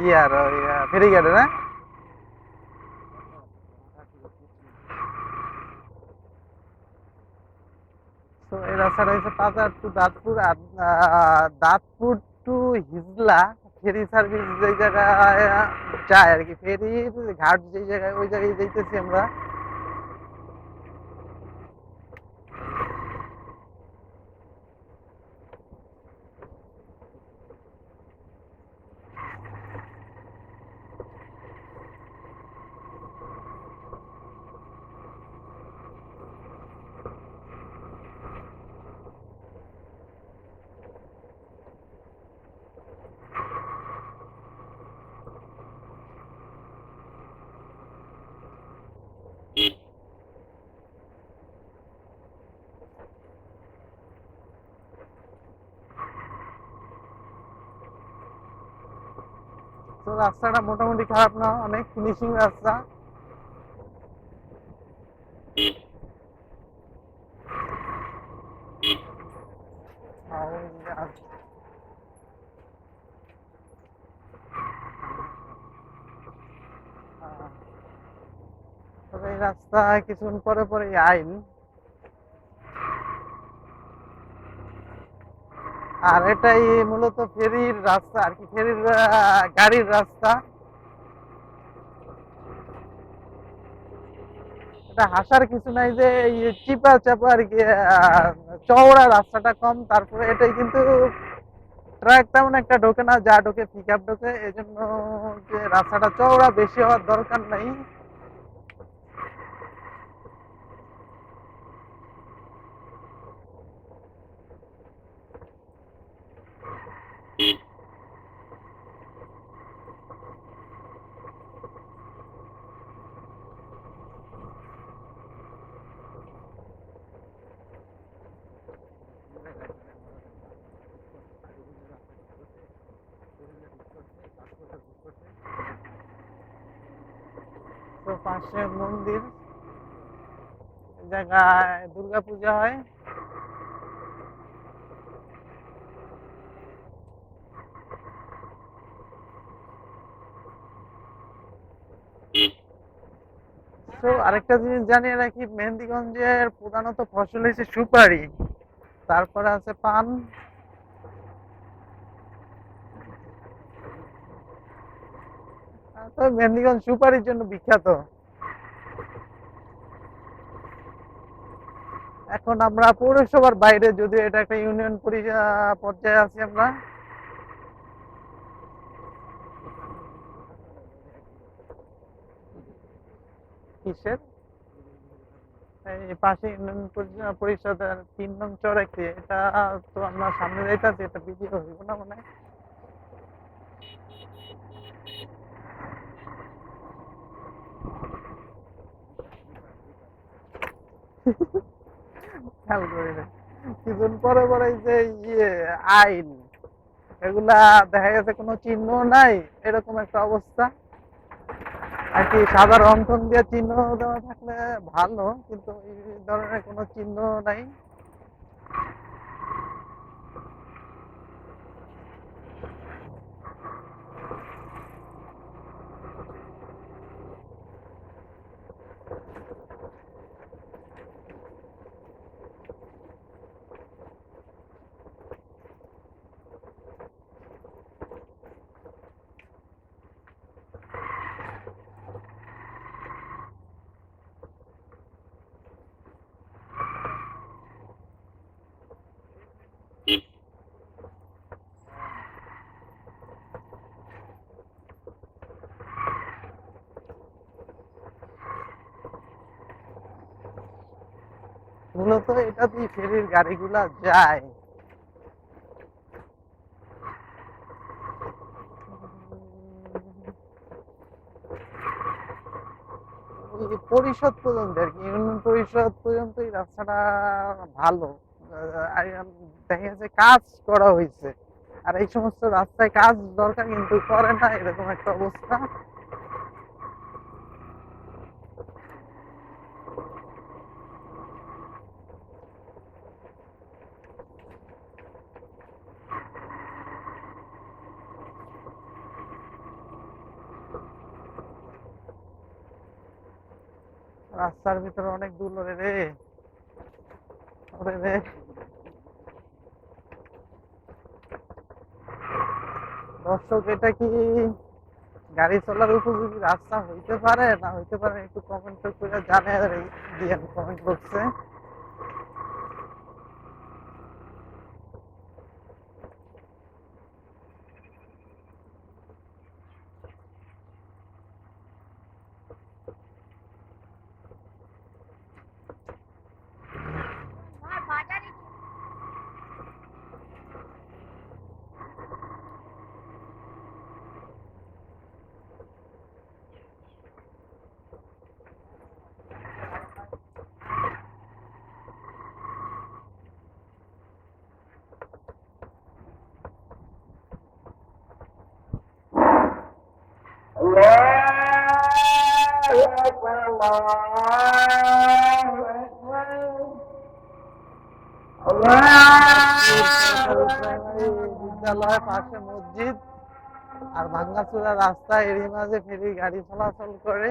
ইয়ার ফেরিঘাটে না? তো এই রাস্তাটা হচ্ছে পাতার টু দাঁতপুর, আর Dantpur to Hijla ferry service যেই জায়গায় যায় আর কি, ফেরির ঘাট যেই জায়গায়, ওই জায়গায় যাইতেছি আমরা। তো রাস্তাটা মোটামুটি খারাপ না, অনেক ফিনিশিং রাস্তা। আর তবে এই রাস্তা কিছুক্ষণ পরে পরে আইন। আর এটাই মূলত ফেরির রাস্তা আর কি, ফেরির গাড়ির রাস্তা। এটা হাসার কিছু নাই যে এই চিপা চাপা আর কি, চওড়া রাস্তাটা কম, তারপরে এটাই কিন্তু ট্রাক তেমন একটা ঢোকে না, যা ঢোকে পিক আপ ঢোকে, এই জন্য যে রাস্তাটা চওড়া বেশি হওয়ার দরকার নাই। তো পাশে মন্দির, এই জায়গায় দুর্গা পূজা হয়। তো আরেকটা জিনিস জানিয়ে রাখি, মেহেন্দিগঞ্জের প্রধানত ফসল হচ্ছে সুপারি, তারপরে আছে পান। তো মেহেন্দিগঞ্জ সুপারির জন্য বিখ্যাত। এখন আমরা পৌরসভার বাইরে, যদিও এটা একটা ইউনিয়ন পর্যায়ে আছি আমরা। কিসের? এই পাশে ইউনিয়ন পরিষদ ৩ নং চৌরাস্তা, এটা তো আমরা সামনে যাইতাছি, এটা ভিডিও হইব না মনে হয়। খেয়াল করি না। কিছুদিন পরে পরে এই যে ইয়ে আইন, এগুলা দেখা গেছে কোনো চিহ্ন নাই, এরকম একটা অবস্থা আর কি। সাদা রং টং দিয়ে চিহ্ন দেওয়া থাকলে ভালো, কিন্তু এই ধরনের কোনো চিহ্ন নাই। মূলত এটা দিয়ে ফেরির গাড়িগুলা যায়। ওই পরিষদ পর্যন্ত আর কি, ইউনিয়ন পরিষদ পর্যন্ত এই রাস্তাটা ভালো। দেখা যাচ্ছে কাজ করা হয়েছে, আর এই সমস্ত রাস্তায় কাজ দরকার কিন্তু করে না, এরকম একটা অবস্থা। রাস্তার ভিতরে অনেক দূর রে, ওরে রে। দর্শক, এটা কি গাড়ি চলার উপযোগী রাস্তা হইতে পারে না হইতে পারে, একটু কমেন্ট করে জানিয়ে দিয়েন কমেন্ট বক্সে। প্রাইমারি বিদ্যালয়, পাশে মসজিদ আর ভাঙ্গাচোরা রাস্তা, এরই মাঝে ফেরি গাড়ি চলাচল করে।